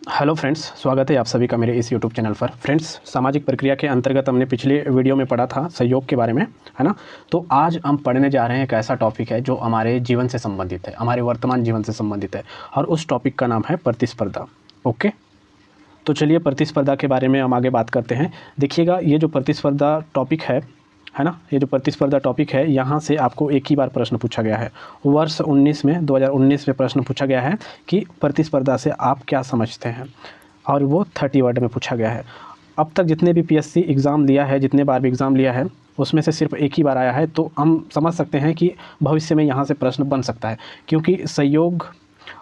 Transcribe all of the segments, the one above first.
Hello friends, स्वागत है आप सभी का मेरे इस यूट्यूब चैनल पर। फ्रेंड्स, सामाजिक प्रक्रिया के अंतर्गत हमने पिछले वीडियो में पढ़ा था सहयोग के बारे में, है ना। तो आज हम पढ़ने जा रहे हैं एक ऐसा टॉपिक है जो हमारे जीवन से संबंधित है, हमारे वर्तमान जीवन से संबंधित है, और उस टॉपिक का नाम है प्रतिस्पर्धा। ओके, तो चलिए प्रतिस्पर्धा के बारे में हम आगे बात करते हैं। देखिएगा, ये जो प्रतिस्पर्धा टॉपिक है ना, ये जो प्रतिस्पर्धा टॉपिक है, यहाँ से आपको एक ही बार प्रश्न पूछा गया है। वर्ष 2019 में प्रश्न पूछा गया है कि प्रतिस्पर्धा से आप क्या समझते हैं, और वो 30 वर्ड में पूछा गया है। अब तक जितने भी पीएससी एग्ज़ाम लिया है, जितने बार भी एग्ज़ाम लिया है, उसमें से सिर्फ एक ही बार आया है। तो हम समझ सकते हैं कि भविष्य में यहाँ से प्रश्न बन सकता है, क्योंकि सहयोग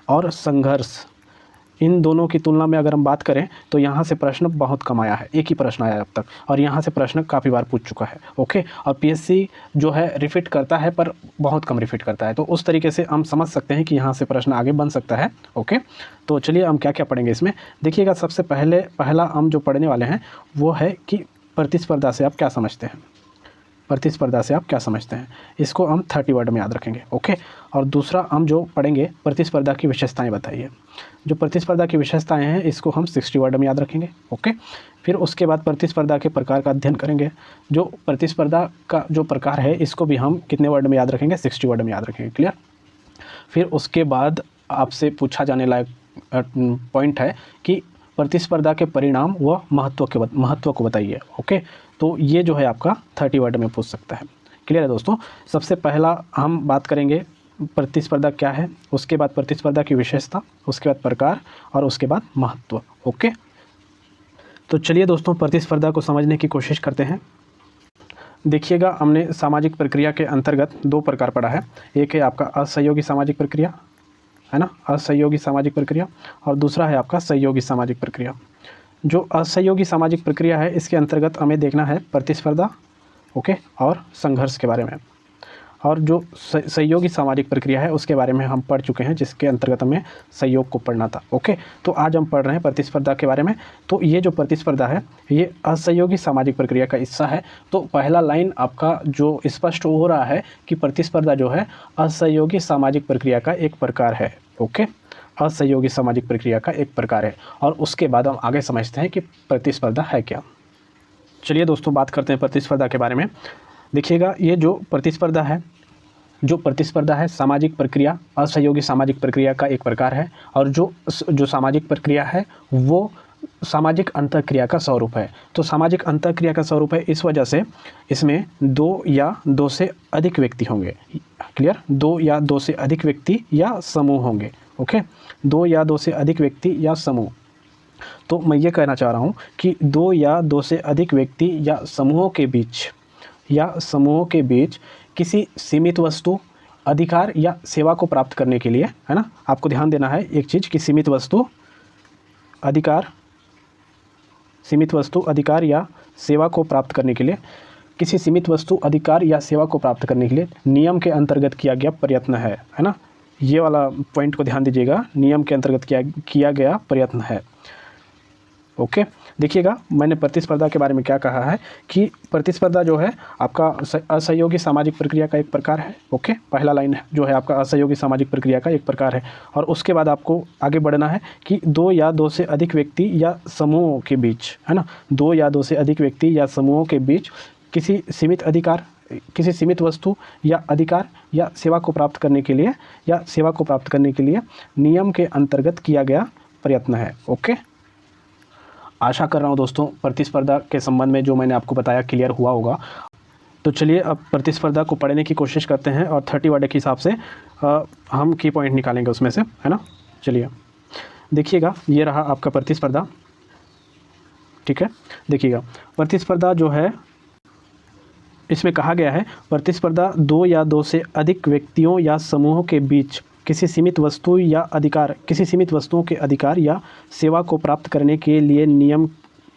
और संघर्ष, इन दोनों की तुलना में अगर हम बात करें तो यहाँ से प्रश्न बहुत कम आया है। एक ही प्रश्न आया है अब तक, और यहाँ से प्रश्न काफ़ी बार पूछ चुका है। ओके, और पीएससी जो है रिपीट करता है, पर बहुत कम रिपीट करता है। तो उस तरीके से हम समझ सकते हैं कि यहाँ से प्रश्न आगे बन सकता है। ओके, तो चलिए हम क्या क्या पढ़ेंगे इसमें। देखिएगा, सबसे पहला हम जो पढ़ने वाले हैं वो है कि प्रतिस्पर्धा से आप क्या समझते हैं। प्रतिस्पर्धा से आप क्या समझते हैं, इसको हम 30 वर्ड में याद रखेंगे। ओके, और दूसरा हम जो पढ़ेंगे, प्रतिस्पर्धा की विशेषताएं बताइए। जो प्रतिस्पर्धा की विशेषताएं हैं, इसको हम 60 वर्ड में याद रखेंगे। ओके, फिर उसके बाद प्रतिस्पर्धा के प्रकार का अध्ययन करेंगे। जो प्रतिस्पर्धा का जो प्रकार है, इसको भी हम कितने वर्ड में याद रखेंगे, 60 वर्ड में याद रखेंगे। क्लियर। फिर उसके बाद आपसे पूछा जाने लायक पॉइंट है कि प्रतिस्पर्धा के परिणाम व महत्व को बताइए। ओके, तो ये जो है आपका 30 वर्ड में पूछ सकता है। क्लियर है दोस्तों। सबसे पहला हम बात करेंगे प्रतिस्पर्धा क्या है, उसके बाद प्रतिस्पर्धा की विशेषता, उसके बाद प्रकार, और उसके बाद महत्व। ओके, तो चलिए दोस्तों प्रतिस्पर्धा को समझने की कोशिश करते हैं। देखिएगा, हमने सामाजिक प्रक्रिया के अंतर्गत 2 प्रकार पढ़ा है। एक है आपका असहयोगी सामाजिक प्रक्रिया, है ना, असहयोगी सामाजिक प्रक्रिया, और दूसरा है आपका सहयोगी सामाजिक प्रक्रिया। जो असहयोगी सामाजिक प्रक्रिया है, इसके अंतर्गत हमें देखना है प्रतिस्पर्धा, ओके, और संघर्ष के बारे में। और जो सहयोगी सामाजिक प्रक्रिया है, उसके बारे में हम पढ़ चुके हैं, जिसके अंतर्गत हमें सहयोग को पढ़ना था। ओके, तो आज हम पढ़ रहे हैं प्रतिस्पर्धा के बारे में। तो ये जो प्रतिस्पर्धा है, ये असहयोगी सामाजिक प्रक्रिया का हिस्सा है। तो पहला लाइन आपका जो स्पष्ट हो रहा है कि प्रतिस्पर्धा जो है असहयोगी सामाजिक प्रक्रिया का एक प्रकार है। ओके, असहयोगी सामाजिक प्रक्रिया का एक प्रकार है। और उसके बाद हम आगे समझते हैं कि प्रतिस्पर्धा है क्या। चलिए दोस्तों, बात करते हैं प्रतिस्पर्धा के बारे में। देखिएगा, ये जो प्रतिस्पर्धा है सामाजिक प्रक्रिया, असहयोगी सामाजिक प्रक्रिया का एक प्रकार है। और जो सामाजिक प्रक्रिया है वो सामाजिक अंतःक्रिया का स्वरूप है। तो सामाजिक अंतःक्रिया का स्वरूप है, इस वजह से इसमें 2 या 2 से अधिक व्यक्ति होंगे। क्लियर, 2 या 2 से अधिक व्यक्ति या समूह होंगे। ओके, 2 या 2 से अधिक व्यक्ति या समूह। तो मैं ये कहना चाह रहा हूँ कि 2 या 2 से अधिक व्यक्ति या समूहों के बीच किसी सीमित वस्तु, अधिकार या सेवा को प्राप्त करने के लिए, है ना, आपको ध्यान देना है एक चीज़ कि सीमित वस्तु, अधिकार या सेवा को प्राप्त करने के लिए, किसी सीमित वस्तु, अधिकार या सेवा को प्राप्त करने के लिए नियम के अंतर्गत किया गया प्रयत्न है ना। ये वाला पॉइंट को ध्यान दीजिएगा, नियम के अंतर्गत किया गया प्रयत्न है। ओके, देखिएगा, मैंने प्रतिस्पर्धा के बारे में क्या कहा है कि प्रतिस्पर्धा जो है आपका असहयोगी सामाजिक प्रक्रिया का एक प्रकार है। ओके, पहला लाइन जो है आपका असहयोगी सामाजिक प्रक्रिया का एक प्रकार है। और उसके बाद आपको आगे बढ़ना है कि 2 या 2 से अधिक व्यक्ति या समूहों के बीच, है ना, 2 या 2 से अधिक व्यक्ति या समूहों के बीच किसी सीमित वस्तु या अधिकार या सेवा को प्राप्त करने के लिए नियम के अंतर्गत किया गया प्रयत्न है। ओके, आशा कर रहा हूँ दोस्तों प्रतिस्पर्धा के संबंध में जो मैंने आपको बताया क्लियर हुआ होगा। तो चलिए अब प्रतिस्पर्धा को पढ़ने की कोशिश करते हैं, और 30 वर्ड के हिसाब से हम की पॉइंट निकालेंगे उसमें से, है ना। चलिए देखिएगा, ये रहा आपका प्रतिस्पर्धा। ठीक है, देखिएगा, प्रतिस्पर्धा जो है, इसमें कहा गया है प्रतिस्पर्धा 2 या 2 से अधिक व्यक्तियों या समूहों के बीच किसी सीमित वस्तुओं के अधिकार या सेवा को प्राप्त करने के लिए नियम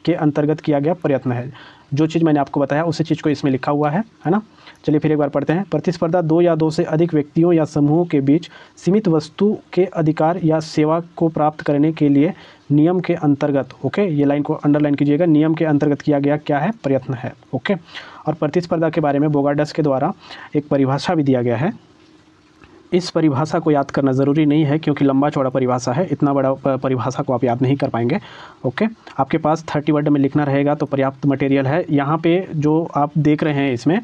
के अंतर्गत किया गया प्रयत्न है। जो चीज़ मैंने आपको बताया उसी चीज़ को इसमें लिखा हुआ है ना। चलिए फिर एक बार पढ़ते हैं। प्रतिस्पर्धा 2 या 2 से अधिक व्यक्तियों या समूहों के बीच सीमित वस्तु के अधिकार या सेवा को प्राप्त करने के लिए नियम के अंतर्गत, ओके, ये लाइन को अंडरलाइन कीजिएगा, नियम के अंतर्गत किया गया क्या है, प्रयत्न है। ओके, और प्रतिस्पर्धा के बारे में बोगार्डस के द्वारा एक परिभाषा भी दिया गया है। इस परिभाषा को याद करना ज़रूरी नहीं है क्योंकि लंबा चौड़ा परिभाषा है, इतना बड़ा परिभाषा को आप याद नहीं कर पाएंगे। ओके, आपके पास 30 वर्ड में लिखना रहेगा तो पर्याप्त मटेरियल है। यहाँ पे जो आप देख रहे हैं इसमें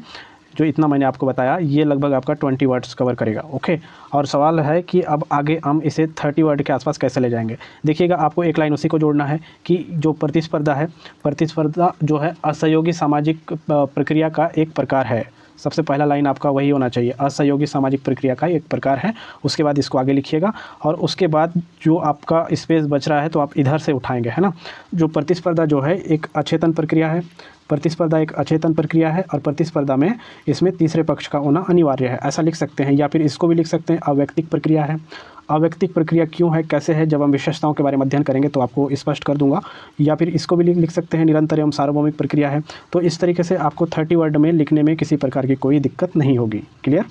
जो इतना मैंने आपको बताया ये लगभग आपका 20 वर्ड्स कवर करेगा। ओके, और सवाल है कि अब आगे हम इसे 30 वर्ड के आसपास कैसे ले जाएंगे। देखिएगा, आपको एक लाइन उसी को जोड़ना है कि जो प्रतिस्पर्धा है, प्रतिस्पर्धा जो है असहयोगी सामाजिक प्रक्रिया का एक प्रकार है। सबसे पहला लाइन आपका वही होना चाहिए, असहयोगी सामाजिक प्रक्रिया का एक प्रकार है। उसके बाद इसको आगे लिखिएगा और उसके बाद जो आपका स्पेस बच रहा है तो आप इधर से उठाएंगे, है ना। जो प्रतिस्पर्धा जो है एक अचेतन प्रक्रिया है, प्रतिस्पर्धा एक अचेतन प्रक्रिया है और प्रतिस्पर्धा में इसमें तीसरे पक्ष का होना अनिवार्य है, ऐसा लिख सकते हैं। या फिर इसको भी लिख सकते हैं अवैयक्तिक प्रक्रिया है। अवैयक्तिक प्रक्रिया क्यों है, कैसे है, जब हम विशेषताओं के बारे में अध्ययन करेंगे तो आपको स्पष्ट कर दूंगा। या फिर इसको भी लिख सकते हैं निरंतर एवं सार्वभौमिक प्रक्रिया है। तो इस तरीके से आपको 30 वर्ड में लिखने में किसी प्रकार की कोई दिक्कत नहीं होगी। क्लियर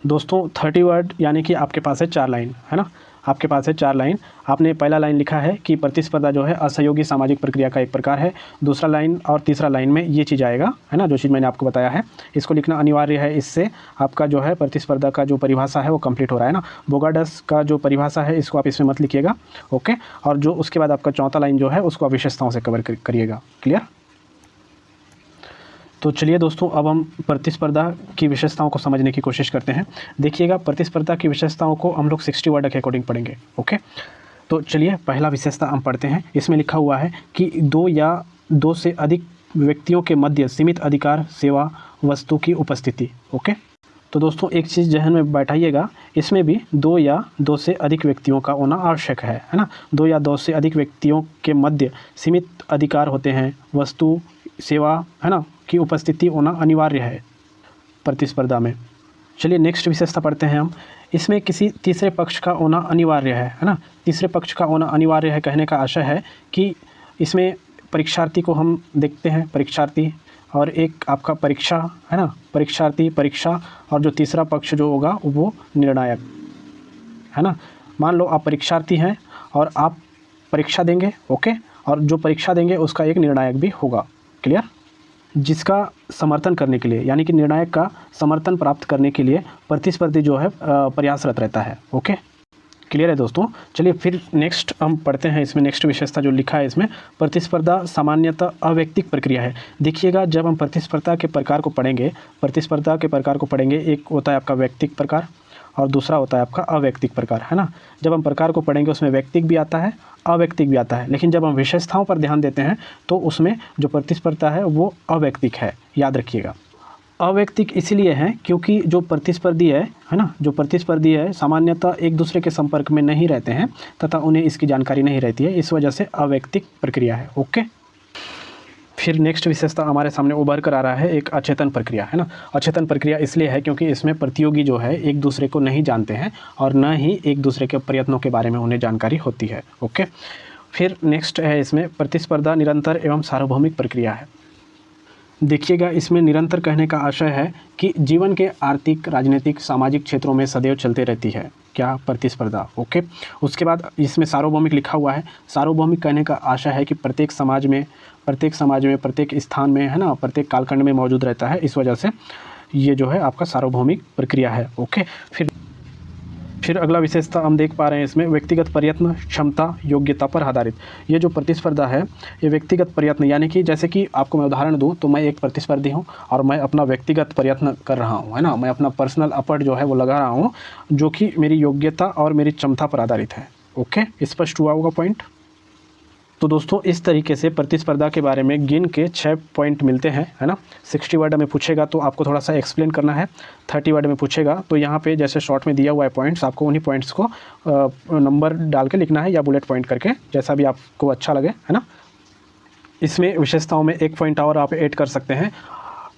दोस्तों, 30 वर्ड यानी कि आपके पास है 4 लाइन, है ना। आपके पास है 4 लाइन। आपने पहला लाइन लिखा है कि प्रतिस्पर्धा जो है असहयोगी सामाजिक प्रक्रिया का एक प्रकार है। दूसरा लाइन और तीसरा लाइन में ये चीज़ आएगा, है ना, जो चीज़ मैंने आपको बताया है। इसको लिखना अनिवार्य है, इससे आपका जो है प्रतिस्पर्धा का जो परिभाषा है वो कंप्लीट हो रहा है ना। बोगाडस का जो परिभाषा है इसको आप इसमें मत लिखिएगा। ओके, और जो उसके बाद आपका चौथा लाइन जो है उसको आप विशेषताओं से कवर करिएगा। क्लियर। तो चलिए दोस्तों, अब हम प्रतिस्पर्धा की विशेषताओं को समझने की कोशिश करते हैं। देखिएगा, प्रतिस्पर्धा की विशेषताओं को हम लोग 60 वर्ड के अकॉर्डिंग पढ़ेंगे। ओके, तो चलिए पहला विशेषता हम पढ़ते हैं। इसमें लिखा हुआ है कि 2 या 2 से अधिक व्यक्तियों के मध्य सीमित अधिकार, सेवा, वस्तु की उपस्थिति। ओके, तो दोस्तों एक चीज़ जहन में बैठाइएगा, इसमें भी 2 या 2 से अधिक व्यक्तियों का होना आवश्यक है ना। 2 या 2 से अधिक व्यक्तियों के मध्य सीमित अधिकार होते हैं, वस्तु, सेवा, है ना, की उपस्थिति होना अनिवार्य है प्रतिस्पर्धा में। चलिए नेक्स्ट विशेषता पढ़ते हैं हम। इसमें किसी तीसरे पक्ष का होना अनिवार्य है ना। तीसरे पक्ष का होना अनिवार्य है कहने का आशय है कि इसमें परीक्षार्थी को हम देखते हैं, परीक्षार्थी, और एक आपका परीक्षा, है ना, परीक्षार्थी, परीक्षा, और जो तीसरा पक्ष जो होगा वो निर्णायक, है ना। मान लो आप परीक्षार्थी हैं और आप परीक्षा देंगे। ओके, और जो परीक्षा देंगे उसका एक निर्णायक भी होगा। क्लियर, जिसका समर्थन करने के लिए, यानी कि निर्णायक का समर्थन प्राप्त करने के लिए प्रतिस्पर्धी जो है प्रयासरत रहता है। ओके, क्लियर है दोस्तों। चलिए फिर नेक्स्ट हम पढ़ते हैं। इसमें नेक्स्ट विशेषता जो लिखा है इसमें, प्रतिस्पर्धा सामान्यतः अवैयक्तिक प्रक्रिया है। देखिएगा, जब हम प्रतिस्पर्धा के प्रकार को पढ़ेंगे, प्रतिस्पर्धा के प्रकार को पढ़ेंगे, एक होता है आपका वैयक्तिक प्रकार और दूसरा होता है आपका अवैयक्तिक प्रकार, है ना। जब हम प्रकार को पढ़ेंगे उसमें वैयक्तिक भी आता है, अवैयक्तिक भी आता है, लेकिन जब हम विशेषताओं पर ध्यान देते हैं तो उसमें जो प्रतिस्पर्धा है वो अवैयक्तिक है। याद रखिएगा, अवैयक्तिक इसलिए है क्योंकि जो प्रतिस्पर्धी है ना, जो प्रतिस्पर्धी है सामान्यतः एक दूसरे के संपर्क में नहीं रहते हैं तथा उन्हें इसकी जानकारी नहीं रहती है, इस वजह से अवैयक्तिक प्रक्रिया है। ओके, फिर नेक्स्ट विशेषता हमारे सामने उभर कर आ रहा है, एक अचेतन प्रक्रिया, है ना। अचेतन प्रक्रिया इसलिए है क्योंकि इसमें प्रतियोगी जो है एक दूसरे को नहीं जानते हैं और न ही एक दूसरे के प्रयत्नों के बारे में उन्हें जानकारी होती है। ओके, फिर नेक्स्ट है इसमें प्रतिस्पर्धा निरंतर एवं सार्वभौमिक प्रक्रिया है। देखिएगा, इसमें निरंतर कहने का आशय है कि जीवन के आर्थिक, राजनीतिक, सामाजिक क्षेत्रों में सदैव चलते रहती है क्या, प्रतिस्पर्धा। ओके, उसके बाद इसमें सार्वभौमिक लिखा हुआ है। सार्वभौमिक कहने का आशय है कि प्रत्येक समाज में, प्रत्येक स्थान में, है ना, प्रत्येक कालखंड में मौजूद रहता है, इस वजह से ये जो है आपका सार्वभौमिक प्रक्रिया है। ओके, फिर अगला विशेषता हम देख पा रहे हैं इसमें, व्यक्तिगत प्रयत्न, क्षमता, योग्यता पर आधारित। ये जो प्रतिस्पर्धा है ये व्यक्तिगत प्रयत्न, यानी कि जैसे कि आपको मैं उदाहरण दूं तो मैं एक प्रतिस्पर्धी हूं और मैं अपना व्यक्तिगत प्रयत्न कर रहा हूं, है ना, मैं अपना पर्सनल एफर्ट जो है वो लगा रहा हूं, जो कि मेरी योग्यता और मेरी क्षमता पर आधारित है। ओके, स्पष्ट हुआ होगा पॉइंट। तो दोस्तों इस तरीके से प्रतिस्पर्धा के बारे में गिन के 6 पॉइंट मिलते हैं, है ना। 60 वर्ड में पूछेगा तो आपको थोड़ा सा एक्सप्लेन करना है, 30 वर्ड में पूछेगा तो यहाँ पे जैसे शॉर्ट में दिया हुआ है पॉइंट्स, आपको उन्हीं पॉइंट्स को नंबर डाल के लिखना है या बुलेट पॉइंट करके, जैसा भी आपको अच्छा लगे, है ना। इसमें विशेषताओं में एक पॉइंट और आप ऐड कर सकते हैं,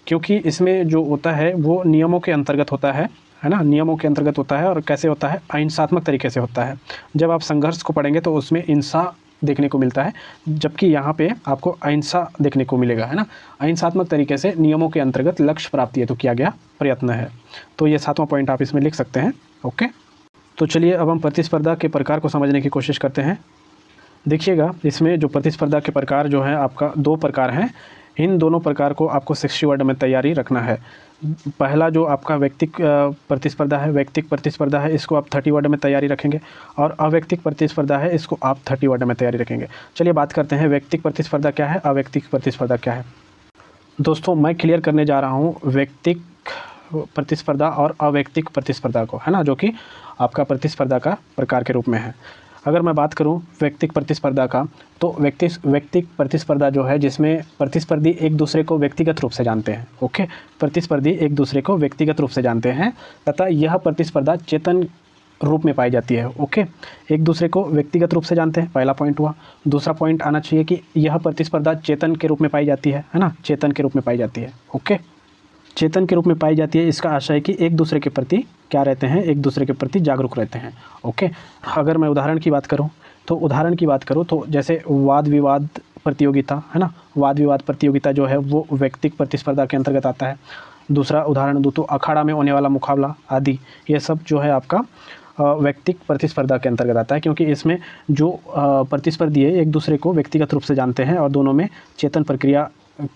क्योंकि इसमें जो होता है वो नियमों के अंतर्गत होता है ना, नियमों के अंतर्गत होता है। और कैसे होता है, अहिंसात्मक तरीके से होता है। जब आप संघर्ष को पढ़ेंगे तो उसमें हिंसा देखने को मिलता है, जबकि यहाँ पे आपको अहिंसा देखने को मिलेगा, है ना। अहिंसात्मक तरीके से नियमों के अंतर्गत लक्ष्य प्राप्ति हेतु किया गया प्रयत्न है। तो ये 7वां पॉइंट आप इसमें लिख सकते हैं। ओके, तो चलिए अब हम प्रतिस्पर्धा के प्रकार को समझने की कोशिश करते हैं। देखिएगा, इसमें जो प्रतिस्पर्धा के प्रकार जो है आपका 2 प्रकार हैं। इन दोनों प्रकार को आपको 60 वर्ड में तैयारी रखना है। पहला जो आपका व्यक्तिक प्रतिस्पर्धा है, व्यक्तिक प्रतिस्पर्धा है, इसको आप 30 वर्ड में तैयारी रखेंगे, और अव्यक्तिक प्रतिस्पर्धा है, इसको आप 30 वर्ड में तैयारी रखेंगे। चलिए बात करते हैं व्यक्तिक प्रतिस्पर्धा क्या है, अव्यक्तिक प्रतिस्पर्धा क्या है। दोस्तों मैं क्लियर करने जा रहा हूँ व्यक्तिक प्रतिस्पर्धा और अव्यक्तिक प्रतिस्पर्धा को, है ना, जो कि आपका प्रतिस्पर्धा का प्रकार के रूप में है। अगर मैं बात करूं व्यक्तिक प्रतिस्पर्धा का, तो व्यक्तिक प्रतिस्पर्धा जो है जिसमें प्रतिस्पर्धी एक दूसरे को व्यक्तिगत रूप से जानते हैं। ओके, प्रतिस्पर्धी एक दूसरे को व्यक्तिगत रूप से जानते हैं तथा यह प्रतिस्पर्धा चेतन रूप में पाई जाती है। ओके, एक दूसरे को व्यक्तिगत रूप से जानते हैं, पहला पॉइंट हुआ। दूसरा पॉइंट आना चाहिए कि यह प्रतिस्पर्धा चेतन के रूप में पाई जाती है ना, चेतन के रूप में पाई जाती है। ओके, चेतन के रूप में पाई जाती है, इसका आशय है कि एक दूसरे के प्रति क्या रहते हैं, एक दूसरे के प्रति जागरूक रहते हैं। ओके, अगर मैं उदाहरण की बात करूं तो जैसे वाद विवाद प्रतियोगिता, है ना, वाद विवाद प्रतियोगिता जो है वो व्यक्तिक प्रतिस्पर्धा के अंतर्गत आता है। दूसरा उदाहरण दूँ तो अखाड़ा में होने वाला मुकाबला आदि, ये सब जो है आपका व्यक्तिक प्रतिस्पर्धा के अंतर्गत आता है, क्योंकि इसमें जो प्रतिस्पर्धी है एक दूसरे को व्यक्तिगत रूप से जानते हैं और दोनों में चेतन प्रक्रिया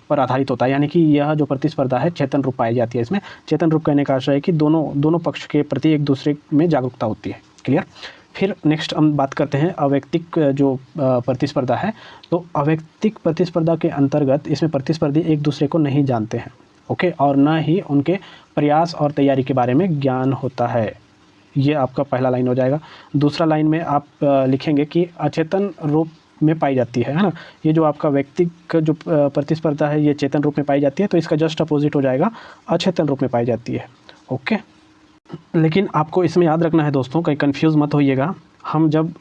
पर आधारित होता है, यानी कि यह जो प्रतिस्पर्धा है चेतन रूप पाई जाती है। इसमें चेतन रूप कहने का आशय है कि दोनों पक्ष के प्रति एक दूसरे में जागरूकता होती है। क्लियर। फिर नेक्स्ट हम बात करते हैं अव्यक्तिक जो प्रतिस्पर्धा है। तो अव्यक्तिक प्रतिस्पर्धा के अंतर्गत इसमें प्रतिस्पर्धी एक दूसरे को नहीं जानते हैं। ओके, और न ही उनके प्रयास और तैयारी के बारे में ज्ञान होता है। ये आपका पहला लाइन हो जाएगा। दूसरा लाइन में आप लिखेंगे कि अचेतन रूप में पाई जाती है ना। ये जो आपका व्यक्तिक जो प्रतिस्पर्धा है ये चेतन रूप में पाई जाती है, तो इसका जस्ट अपोजिट हो जाएगा, अचेतन रूप में पाई जाती है। ओके, लेकिन आपको इसमें याद रखना है दोस्तों, कहीं कंफ्यूज मत होइएगा। हम जब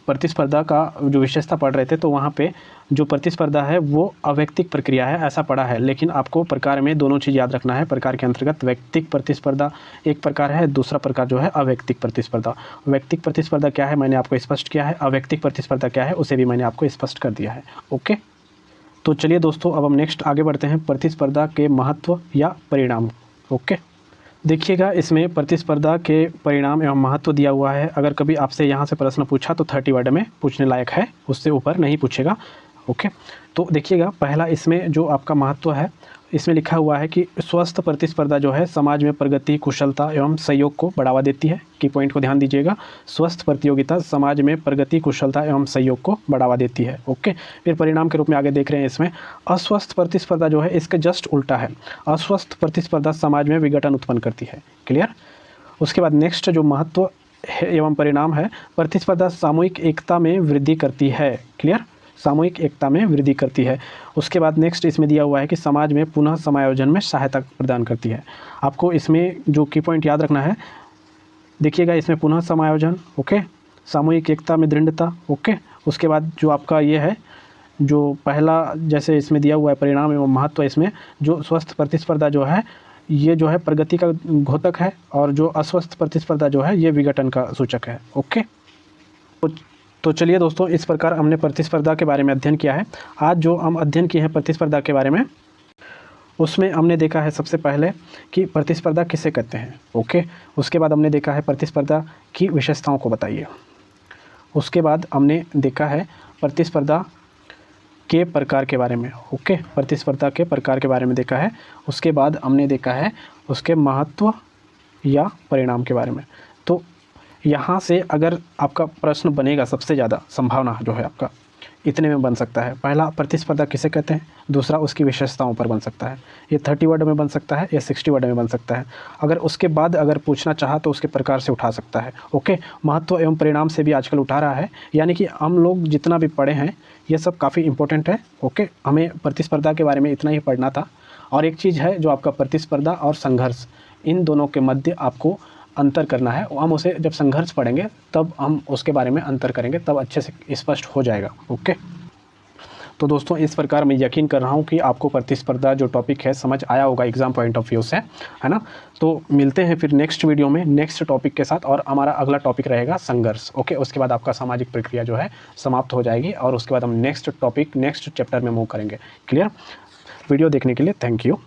प्रतिस्पर्धा का जो विशेषता पढ़ रहे थे तो वहाँ पे जो प्रतिस्पर्धा है वो अव्यक्तिक प्रक्रिया है ऐसा पढ़ा है, लेकिन आपको प्रकार में दोनों चीज़ याद रखना है। प्रकार के अंतर्गत व्यक्तिक प्रतिस्पर्धा एक प्रकार है, दूसरा प्रकार जो है अव्यक्तिक प्रतिस्पर्धा। व्यक्तिक प्रतिस्पर्धा क्या है मैंने आपको स्पष्ट किया है, अव्यक्तिक प्रतिस्पर्धा क्या है उसे भी मैंने आपको स्पष्ट कर दिया है। ओके, तो चलिए दोस्तों अब हम नेक्स्ट आगे बढ़ते हैं, प्रतिस्पर्धा के महत्व या परिणाम। ओके, देखिएगा इसमें प्रतिस्पर्धा के परिणाम एवं महत्व दिया हुआ है। अगर कभी आपसे यहाँ से प्रश्न पूछा तो 30 वर्ड में पूछने लायक है, उससे ऊपर नहीं पूछेगा। ओके, तो देखिएगा पहला इसमें जो आपका महत्व है, इसमें लिखा हुआ है कि स्वस्थ प्रतिस्पर्धा जो है समाज में प्रगति, कुशलता एवं सहयोग को बढ़ावा देती है। की पॉइंट को ध्यान दीजिएगा, स्वस्थ प्रतियोगिता समाज में प्रगति, कुशलता एवं सहयोग को बढ़ावा देती है। ओके, फिर परिणाम के रूप में आगे देख रहे हैं इसमें अस्वस्थ प्रतिस्पर्धा जो है इसके जस्ट उल्टा है। अस्वस्थ प्रतिस्पर्धा समाज में विघटन उत्पन्न करती है। क्लियर। उसके बाद नेक्स्ट जो महत्व एवं परिणाम है, प्रतिस्पर्धा सामूहिक एकता में वृद्धि करती है। क्लियर, सामूहिक एकता में वृद्धि करती है। उसके बाद नेक्स्ट इसमें दिया हुआ है कि समाज में पुनः समायोजन में सहायता प्रदान करती है। आपको इसमें जो की पॉइंट याद रखना है, देखिएगा इसमें पुनः समायोजन, ओके, सामूहिक एकता में दृढ़ता, ओके। उसके बाद जो आपका ये है, जो पहला जैसे इसमें दिया हुआ है परिणाम एवं महत्व, इसमें जो स्वस्थ प्रतिस्पर्धा जो है ये जो है प्रगति का घोतक है, और जो अस्वस्थ प्रतिस्पर्धा जो है ये विघटन का सूचक है। ओके, तो चलिए दोस्तों, इस प्रकार हमने प्रतिस्पर्धा के बारे में अध्ययन किया है। आज जो हम अध्ययन किए हैं प्रतिस्पर्धा के बारे में, उसमें हमने देखा है सबसे पहले कि प्रतिस्पर्धा किसे कहते हैं। ओके, उसके बाद हमने देखा है प्रतिस्पर्धा की विशेषताओं को बताइए। उसके बाद हमने देखा है प्रतिस्पर्धा के प्रकार के बारे में। ओके, प्रतिस्पर्धा के प्रकार के बारे में देखा है। उसके बाद हमने देखा है उसके महत्व या परिणाम के बारे में। तो यहाँ से अगर आपका प्रश्न बनेगा, सबसे ज़्यादा संभावना जो है आपका इतने में बन सकता है। पहला, प्रतिस्पर्धा किसे कहते हैं। दूसरा, उसकी विशेषताओं पर बन सकता है। ये 30 वर्ड में बन सकता है या 60 वर्ड में बन सकता है। अगर उसके बाद अगर पूछना चाहा तो उसके प्रकार से उठा सकता है। ओके, महत्व एवं परिणाम से भी आजकल उठा रहा है, यानी कि हम लोग जितना भी पढ़े हैं ये सब काफ़ी इंपॉर्टेंट है। ओके, हमें प्रतिस्पर्धा के बारे में इतना ही पढ़ना था। और एक चीज़ है जो आपका प्रतिस्पर्धा और संघर्ष, इन दोनों के मध्य आपको अंतर करना है। हम उसे जब संघर्ष पढ़ेंगे तब हम उसके बारे में अंतर करेंगे, तब अच्छे से स्पष्ट हो जाएगा। ओके, तो दोस्तों इस प्रकार मैं यकीन कर रहा हूँ कि आपको प्रतिस्पर्धा जो टॉपिक है समझ आया होगा एग्जाम पॉइंट ऑफ व्यू से, है ना। तो मिलते हैं फिर नेक्स्ट वीडियो में नेक्स्ट टॉपिक के साथ, और हमारा अगला टॉपिक रहेगा संघर्ष। ओके, उसके बाद आपका सामाजिक प्रक्रिया जो है समाप्त हो जाएगी, और उसके बाद हम नेक्स्ट टॉपिक नेक्स्ट चैप्टर में मूव करेंगे। क्लियर। वीडियो देखने के लिए थैंक यू।